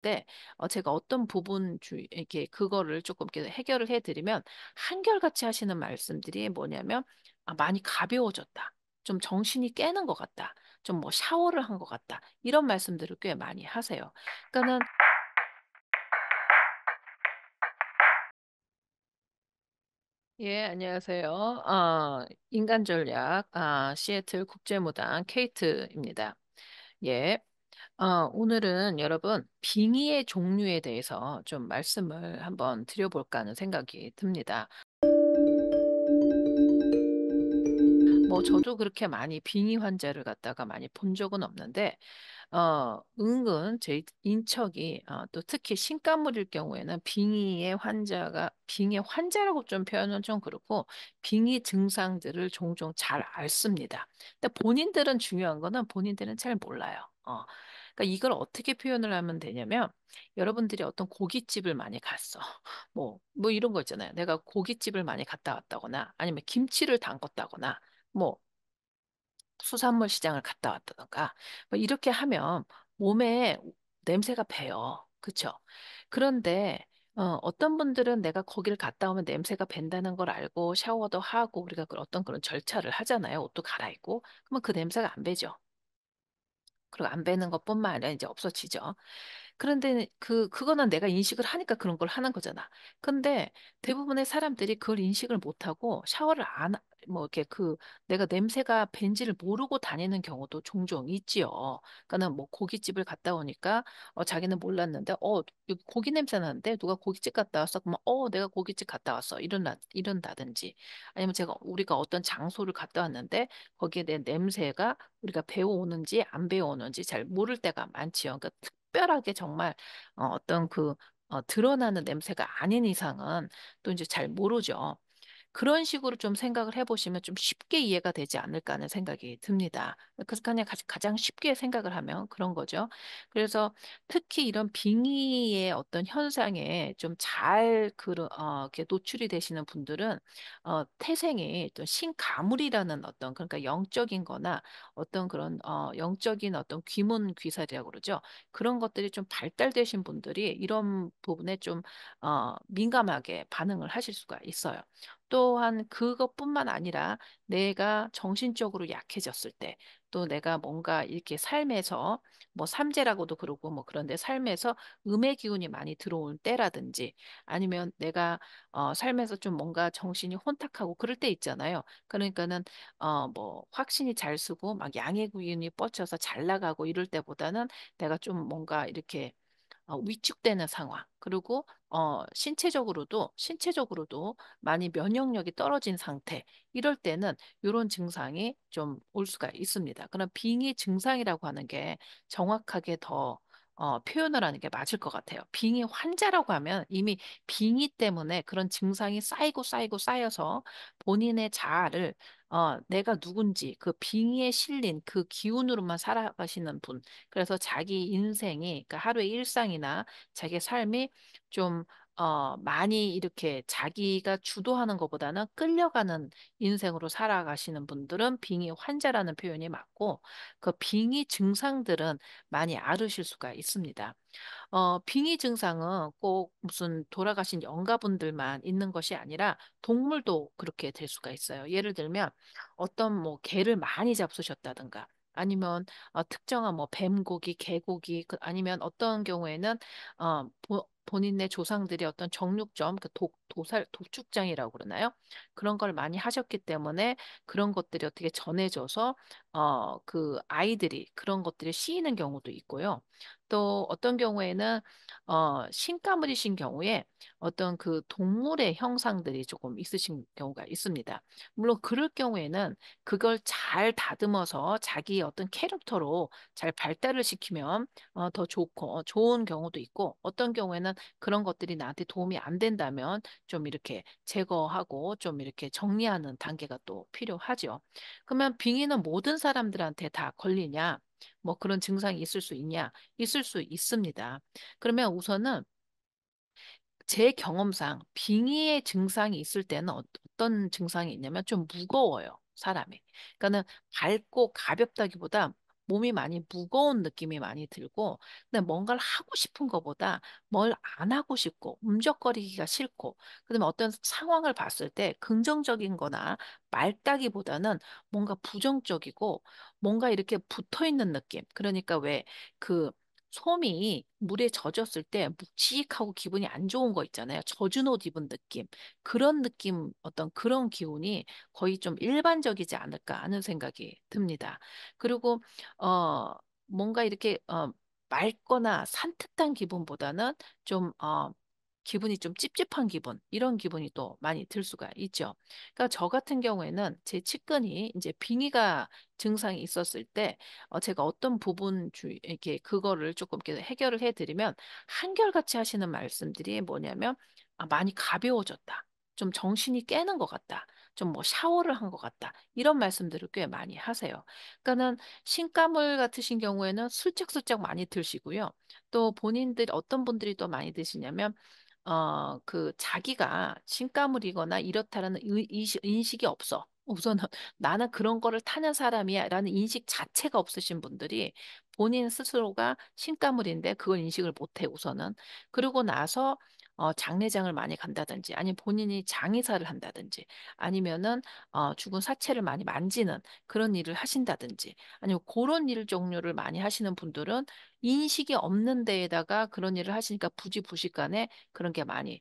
때 제가 어떤 부분 이렇게 그거를 조금 이렇게 해결을 해 드리면 한결같이 하시는 말씀들이 뭐냐면 "아 많이 가벼워졌다. 좀 정신이 깨는 것 같다. 좀 뭐 샤워를 한 것 같다." 이런 말씀들을 꽤 많이 하세요. 그러니까는 예, 안녕하세요. 인간 전략 시애틀 국제무당 케이트입니다. 예. 오늘은 여러분 빙의의 종류에 대해서 좀 말씀을 한번 드려볼까 하는 생각이 듭니다. 뭐 저도 그렇게 많이 빙의 환자를 갖다가 많이 본 적은 없는데 은근 제 인척이 또 특히 신가물일 경우에는 빙의 환자라고 좀 표현은 좀 그렇고 빙의 증상들을 종종 잘 앓습니다. 근데 본인들은 중요한 거는 본인들은 잘 몰라요. 그러니까 이걸 어떻게 표현을 하면 되냐면 여러분들이 어떤 고깃집을 많이 갔어. 뭐 이런 거 있잖아요. 내가 고깃집을 많이 갔다 왔다거나 아니면 김치를 담궜다거나 뭐 수산물 시장을 갔다 왔다든가 뭐 이렇게 하면 몸에 냄새가 배요. 그쵸? 그런데 어떤 분들은 내가 거기를 갔다 오면 냄새가 밴다는 걸 알고 샤워도 하고 우리가 어떤 그런 절차를 하잖아요. 옷도 갈아입고. 그러면 그 냄새가 안 배죠. 그리고 안 배는 것뿐만 아니라 이제 없어지죠. 그런데 그거는 내가 인식을 하니까 그런 걸 하는 거잖아. 근데 대부분의 사람들이 그걸 인식을 못 하고 샤워를 안 뭐 이렇게 내가 냄새가 밴지를 모르고 다니는 경우도 종종 있지요. 그러니까는 뭐 고깃집을 갔다 오니까 자기는 몰랐는데 여기 고기 냄새 나는데 누가 고깃집 갔다 왔어? 그러면 내가 고깃집 갔다 왔어. 이런다든지 아니면 우리가 어떤 장소를 갔다 왔는데 거기에 대한 냄새가 우리가 배워오는지 안 배워오는지 잘 모를 때가 많지요. 그러니까 특별하게 정말 어떤 드러나는 냄새가 아닌 이상은 또 이제 잘 모르죠. 그런 식으로 좀 생각을 해 보시면 좀 쉽게 이해가 되지 않을까 하는 생각이 듭니다. 그래서 그냥 가장 쉽게 생각을 하면 그런 거죠. 그래서 특히 이런 빙의의 어떤 현상에 좀 잘 이렇게 노출이 되시는 분들은 태생이 또 신가물이라는 어떤 그러니까 영적인 거나 어떤 그런 영적인 어떤 귀문귀살이라고 그러죠. 그런 것들이 좀 발달되신 분들이 이런 부분에 좀 민감하게 반응을 하실 수가 있어요. 또한 그것뿐만 아니라 내가 정신적으로 약해졌을 때, 또 내가 뭔가 이렇게 삶에서 뭐 삼재라고도 그러고 뭐 그런데 삶에서 음의 기운이 많이 들어올 때라든지 아니면 내가 삶에서 좀 뭔가 정신이 혼탁하고 그럴 때 있잖아요. 그러니까는 뭐 확신이 잘 쓰고 막 양의 기운이 뻗쳐서 잘 나가고 이럴 때보다는 내가 좀 뭔가 이렇게 위축되는 상황. 그리고 신체적으로도 많이 면역력이 떨어진 상태. 이럴 때는 이런 증상이 좀 올 수가 있습니다. 그럼 빙의 증상이라고 하는 게 정확하게 더 표현을 하는 게 맞을 것 같아요. 빙의 환자라고 하면 이미 빙의 때문에 그런 증상이 쌓이고 쌓여서 본인의 자아를 내가 누군지 그 빙의에 실린 그 기운으로만 살아가시는 분. 그래서 자기 인생이, 그러니까 하루의 일상이나 자기 삶이 좀, 많이 이렇게 자기가 주도하는 것보다는 끌려가는 인생으로 살아가시는 분들은 빙의 환자라는 표현이 맞고, 그 빙의 증상들은 많이 앓으실 수가 있습니다. 빙의 증상은 꼭 무슨 돌아가신 영가분들만 있는 것이 아니라 동물도 그렇게 될 수가 있어요. 예를 들면 어떤 뭐 개를 많이 잡수셨다든가 아니면 특정한 뭐 뱀고기, 개고기 아니면 어떤 경우에는 본인의 조상들이 어떤 정육점, 도축장이라고 그러나요? 그런 걸 많이 하셨기 때문에 그런 것들이 어떻게 전해져서 그 아이들이 그런 것들이 씌이는 경우도 있고요. 또 어떤 경우에는 신가물이신 경우에 어떤 그 동물의 형상들이 조금 있으신 경우가 있습니다. 물론 그럴 경우에는 그걸 잘 다듬어서 자기 어떤 캐릭터로 잘 발달을 시키면 더 좋고 좋은 경우도 있고 어떤 경우에는 그런 것들이 나한테 도움이 안 된다면 좀 이렇게 제거하고 좀 이렇게 정리하는 단계가 또 필요하죠. 그러면 빙의는 모든 사람들한테 다 걸리냐? 뭐 그런 증상이 있을 수 있냐? 있을 수 있습니다. 그러면 우선은 제 경험상 빙의의 증상이 있을 때는 어떤 증상이 있냐면 좀 무거워요, 사람이. 그러니까는 밝고 가볍다기보다 몸이 많이 무거운 느낌이 많이 들고, 근데 뭔가를 하고 싶은 것보다 뭘 안 하고 싶고, 움적거리기가 싫고, 그다음에 어떤 상황을 봤을 때 긍정적인 거나 맑다기보다는 뭔가 부정적이고, 뭔가 이렇게 붙어 있는 느낌. 그러니까 왜 그 솜이 물에 젖었을 때 묵직하고 기분이 안 좋은 거 있잖아요. 젖은 옷 입은 느낌. 그런 느낌, 어떤 그런 기운이 거의 좀 일반적이지 않을까 하는 생각이 듭니다. 그리고 어 뭔가 이렇게 맑거나 산뜻한 기분보다는 좀 기분이 좀 찝찝한 기분, 이런 기분이 또 많이 들 수가 있죠. 그러니까 저 같은 경우에는 제 측근이 이제 빙의가 증상이 있었을 때 제가 어떤 부분 이렇게 그거를 조금 이렇게 해결을 해드리면 한결같이 하시는 말씀들이 뭐냐면 많이 가벼워졌다. 좀 정신이 깨는 것 같다. 좀 뭐 샤워를 한 것 같다. 이런 말씀들을 꽤 많이 하세요. 그러니까는 신가물 같으신 경우에는 슬쩍슬쩍 많이 드시고요. 또 본인들 어떤 분들이 또 많이 드시냐면 그 자기가 신가물이거나 이렇다라는 인식이 없어. 우선은 나는 그런 거를 타는 사람이야 라는 인식 자체가 없으신 분들이 본인 스스로가 신가물인데 그걸 인식을 못해 우선은. 그러고 나서 장례장을 많이 간다든지 아니면 본인이 장의사를 한다든지 아니면은 죽은 사체를 많이 만지는 그런 일을 하신다든지 아니면 그런 일 종류를 많이 하시는 분들은 인식이 없는 데에다가 그런 일을 하시니까 부지부식간에 그런 게 많이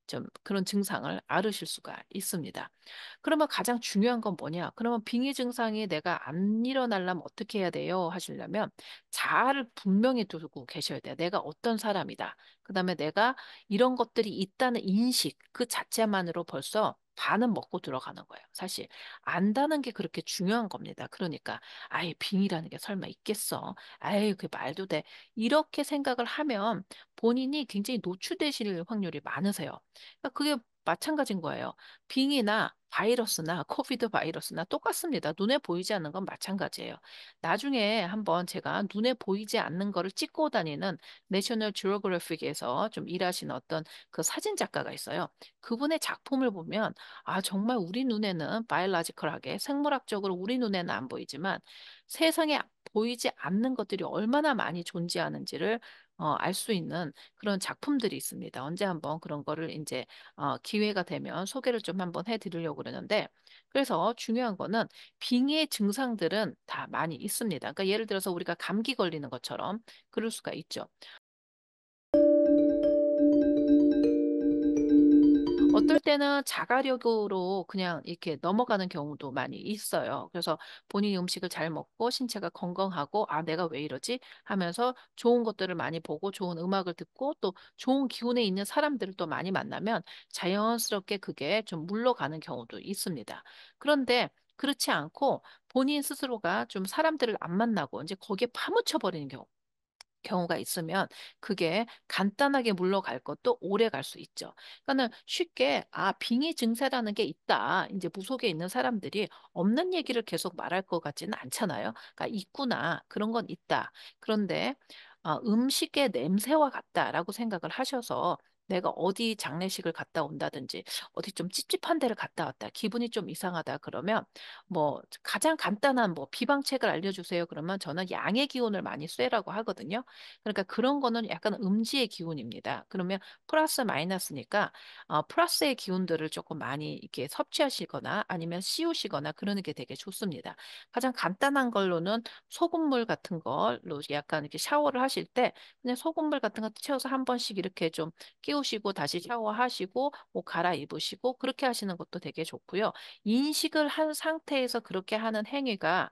좀 그런 증상을 앓으실 수가 있습니다. 그러면 가장 중요한 건 뭐냐? 그러면 빙의 증상이 내가 안 일어나려면 어떻게 해야 돼요? 하시려면 자아를 분명히 두고 계셔야 돼요. 내가 어떤 사람이다. 그다음에 내가 이런 것들이 있다는 인식 그 자체만으로 벌써 반은 먹고 들어가는 거예요. 사실 안다는 게 그렇게 중요한 겁니다. 그러니까 아예 빙의라는 게 설마 있겠어? 아예 그 말도 돼. 이렇게 생각을 하면 본인이 굉장히 노출되실 확률이 많으세요. 그러니까 그게 마찬가지인 거예요. 빙이나 바이러스나 코비드 바이러스나 똑같습니다. 눈에 보이지 않는 건 마찬가지예요. 나중에 한번 제가 눈에 보이지 않는 거를 찍고 다니는 내셔널 지오그래픽에서 좀 일하시는 어떤 그 사진 작가가 있어요. 그분의 작품을 보면 정말 우리 눈에는 바이올로지컬하게 생물학적으로 우리 눈에는 안 보이지만 세상에 보이지 않는 것들이 얼마나 많이 존재하는지를 알 수 있는 그런 작품들이 있습니다. 언제 한번 그런 거를 이제 기회가 되면 소개를 좀 한번 해드리려고 그러는데, 그래서 중요한 거는 빙의 증상들은 다 많이 있습니다. 그러니까 예를 들어서 우리가 감기 걸리는 것처럼 그럴 수가 있죠. 어떨 때는 자가력으로 그냥 이렇게 넘어가는 경우도 많이 있어요. 그래서 본인이 음식을 잘 먹고 신체가 건강하고, 내가 왜 이러지? 하면서 좋은 것들을 많이 보고 좋은 음악을 듣고 또 좋은 기운에 있는 사람들을 또 많이 만나면 자연스럽게 그게 좀 물러가는 경우도 있습니다. 그런데 그렇지 않고 본인 스스로가 좀 사람들을 안 만나고 이제 거기에 파묻혀 버리는 경우가 있으면 그게 간단하게 물러갈 것도 오래 갈 수 있죠. 그러니까는 쉽게 빙의 증세라는 게 있다. 이제 무속에 있는 사람들이 없는 얘기를 계속 말할 것 같지는 않잖아요. 그러니까 있구나. 그런 건 있다. 그런데 음식의 냄새와 같다라고 생각을 하셔서 내가 어디 장례식을 갔다 온다든지 어디 좀 찝찝한 데를 갔다 왔다. 기분이 좀 이상하다. 그러면 뭐 가장 간단한 뭐 비방책을 알려주세요. 그러면 저는 양의 기운을 많이 쐬라고 하거든요. 그러니까 그런 거는 약간 음지의 기운입니다. 그러면 플러스 마이너스니까 플러스의 기운들을 조금 많이 이렇게 섭취하시거나 아니면 씌우시거나 그러는 게 되게 좋습니다. 가장 간단한 걸로는 소금물 같은 걸로 약간 이렇게 샤워를 하실 때 그냥 소금물 같은 거 채워서 한 번씩 이렇게 좀 끼우시고 다시 샤워하시고 옷 갈아입으시고 그렇게 하시는 것도 되게 좋고요. 인식을 한 상태에서 그렇게 하는 행위가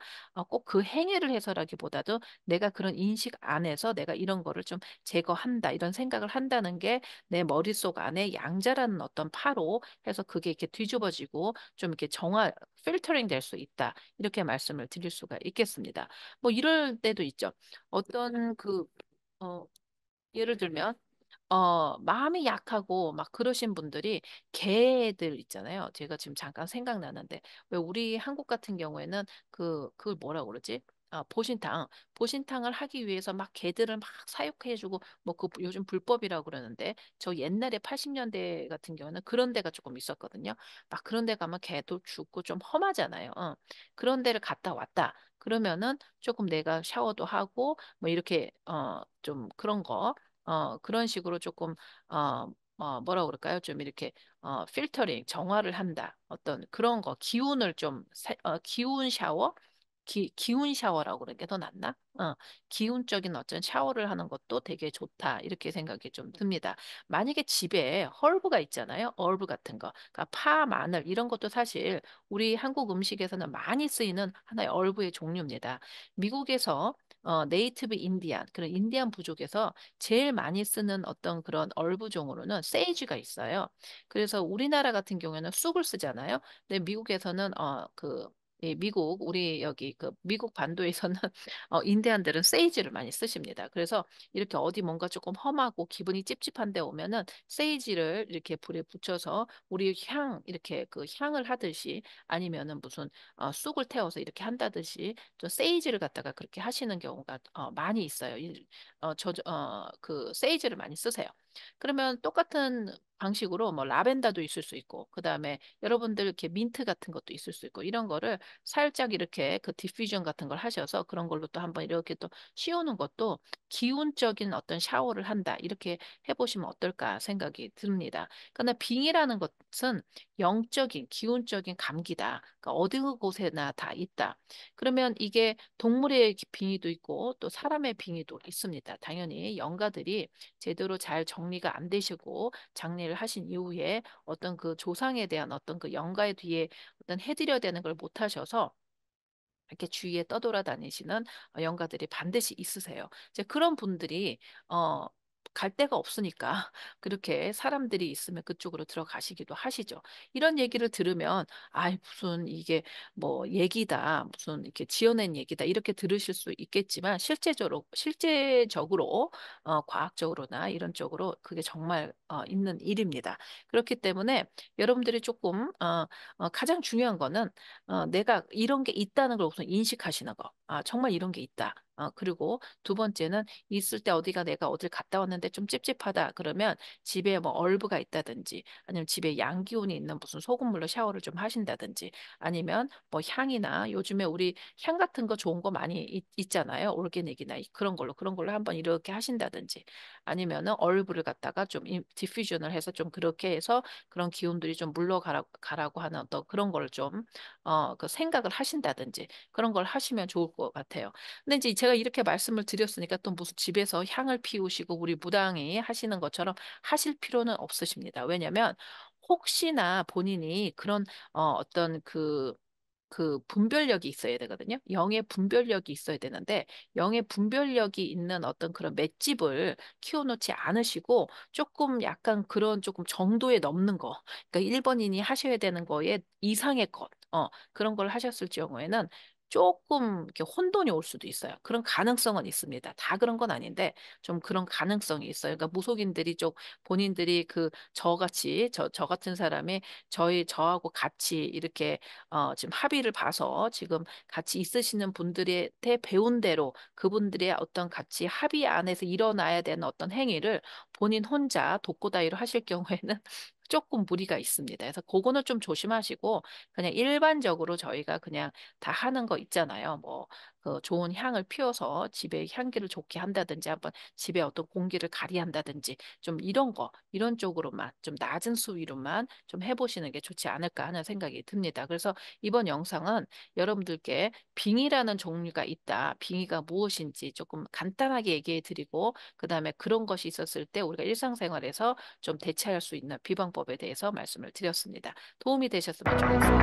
꼭 그 행위를 해서라기보다도 내가 그런 인식 안에서 내가 이런 거를 좀 제거한다, 이런 생각을 한다는 게 내 머릿속 안에 양자라는 어떤 파로 해서 그게 이렇게 뒤집어지고 좀 이렇게 필터링 될 수 있다. 이렇게 말씀을 드릴 수가 있겠습니다. 뭐 이럴 때도 있죠. 어떤 어, 예를 들면 마음이 약하고 막 그러신 분들이 개들 있잖아요. 제가 지금 잠깐 생각나는데 왜 우리 한국 같은 경우에는 그걸 뭐라고 그러지? 보신탕을 하기 위해서 막 개들을 막 사육해주고 뭐 그 요즘 불법이라고 그러는데 저 옛날에 80년대 같은 경우는 그런 데가 조금 있었거든요. 막 그런 데 가면 개도 죽고 좀 험하잖아요. 그런 데를 갔다 왔다. 그러면은 조금 내가 샤워도 하고 뭐 이렇게 좀 그런 거 그런 식으로 조금 뭐라 그럴까요? 좀 이렇게 필터링 정화를 한다. 어떤 그런 거 기운을 좀 기운 샤워 기운 샤워라고 그러는 게 더 낫나? 기운적인 어떤 샤워를 하는 것도 되게 좋다. 이렇게 생각이 좀 듭니다. 만약에 집에 헐브가 있잖아요. 얼브 같은 거. 그러니까 파, 마늘 이런 것도 사실 우리 한국 음식에서는 많이 쓰이는 하나의 얼브의 종류입니다. 미국에서 네이티브 인디안, 그런 인디안 부족에서 제일 많이 쓰는 어떤 그런 얼브종으로는 세이지가 있어요. 그래서 우리나라 같은 경우에는 쑥을 쓰잖아요. 근데 미국에서는 우리 여기 그 미국 반도에서는 인디안들은 세이지를 많이 쓰십니다. 그래서 이렇게 어디 뭔가 조금 험하고 기분이 찝찝한 데 오면은 세이지를 이렇게 불에 붙여서 우리 이렇게 그 향을 하듯이 아니면은 무슨 쑥을 태워서 이렇게 한다듯이 좀 세이지를 갖다가 그렇게 하시는 경우가 많이 있어요. 그 세이지를 많이 쓰세요. 그러면 똑같은 방식으로 뭐 라벤더도 있을 수 있고, 그 다음에 여러분들 이렇게 민트 같은 것도 있을 수 있고, 이런 거를 살짝 이렇게 그 디퓨전 같은 걸 하셔서 그런 걸로 또 한번 이렇게 또 씌우는 것도 기운적인 어떤 샤워를 한다. 이렇게 해보시면 어떨까 생각이 듭니다. 그러나 빙이라는 것은 영적인, 기운적인 감기다. 그러니까 어느 곳에나 다 있다. 그러면 이게 동물의 빙의도 있고 또 사람의 빙의도 있습니다. 당연히 영가들이 제대로 잘 정리가 안 되시고 장례를 하신 이후에 어떤 그 조상에 대한 어떤 그 영가에 뒤에 어떤 해드려야 되는 걸 못 하셔서 이렇게 주위에 떠돌아다니시는 영가들이 반드시 있으세요. 이제 그런 분들이 어, 갈 데가 없으니까 그렇게 사람들이 있으면 그쪽으로 들어가시기도 하시죠. 이런 얘기를 들으면 아이 무슨 이게 뭐 얘기다 무슨 이렇게 지어낸 얘기다 이렇게 들으실 수 있겠지만 실제적으로 과학적으로나 이런 쪽으로 그게 정말 있는 일입니다. 그렇기 때문에 여러분들이 조금 가장 중요한 거는 내가 이런 게 있다는 걸 우선 인식하시는 거. 아, 정말 이런 게 있다. 그리고 두 번째는 있을 때 어디가 내가 어딜 갔다 왔는데 좀 찝찝하다. 그러면 집에 뭐 얼브가 있다든지 아니면 집에 양기운이 있는 무슨 소금물로 샤워를 좀 하신다든지 아니면 뭐 향이나 요즘에 우리 향 같은 거 좋은 거 많이 있잖아요. 올게닉이나 그런 걸로 한번 이렇게 하신다든지 아니면은 얼브를 갖다가 좀 디퓨전을 해서 좀 그렇게 해서 그런 기운들이 좀 물러가라고 하는 어떤 그런 걸 좀 그 생각을 하신다든지 그런 걸 하시면 좋을 것 같아요. 근데 이제 제가 이렇게 말씀을 드렸으니까 또 무슨 집에서 향을 피우시고 우리 무당이 하시는 것처럼 하실 필요는 없으십니다. 왜냐하면 혹시나 본인이 그런 어떤 그 분별력이 있어야 되거든요. 영의 분별력이 있어야 되는데 영의 분별력이 있는 어떤 그런 맷집을 키워놓지 않으시고 조금 약간 그런 조금 정도에 넘는 거, 그러니까 일본인이 하셔야 되는 거에 이상의 것, 그런 걸 하셨을 경우에는 조금 이렇게 혼돈이 올 수도 있어요. 그런 가능성은 있습니다. 다 그런 건 아닌데 좀 그런 가능성이 있어요. 그러니까 무속인들이 좀 본인들이 그 저같이 저 같은 사람이 저하고 같이 이렇게 지금 합의를 봐서 지금 같이 있으시는 분들에 대해 배운 대로 그분들의 어떤 같이 합의 안에서 일어나야 되는 어떤 행위를 본인 혼자 독고다이로 하실 경우에는 조금 무리가 있습니다. 그래서 그거는 좀 조심하시고 그냥 일반적으로 저희가 그냥 다 하는 거 있잖아요. 뭐 그 좋은 향을 피워서 집에 향기를 좋게 한다든지 한번 집에 어떤 공기를 가리한다든지 좀 이런 거 이런 쪽으로만 좀 낮은 수위로만 좀 해보시는 게 좋지 않을까 하는 생각이 듭니다. 그래서 이번 영상은 여러분들께 빙의라는 종류가 있다. 빙의가 무엇인지 조금 간단하게 얘기해 드리고 그다음에 그런 것이 있었을 때 우리가 일상생활에서 좀 대처할 수 있는 비방법에 대해서 말씀을 드렸습니다. 도움이 되셨으면 좋겠어요.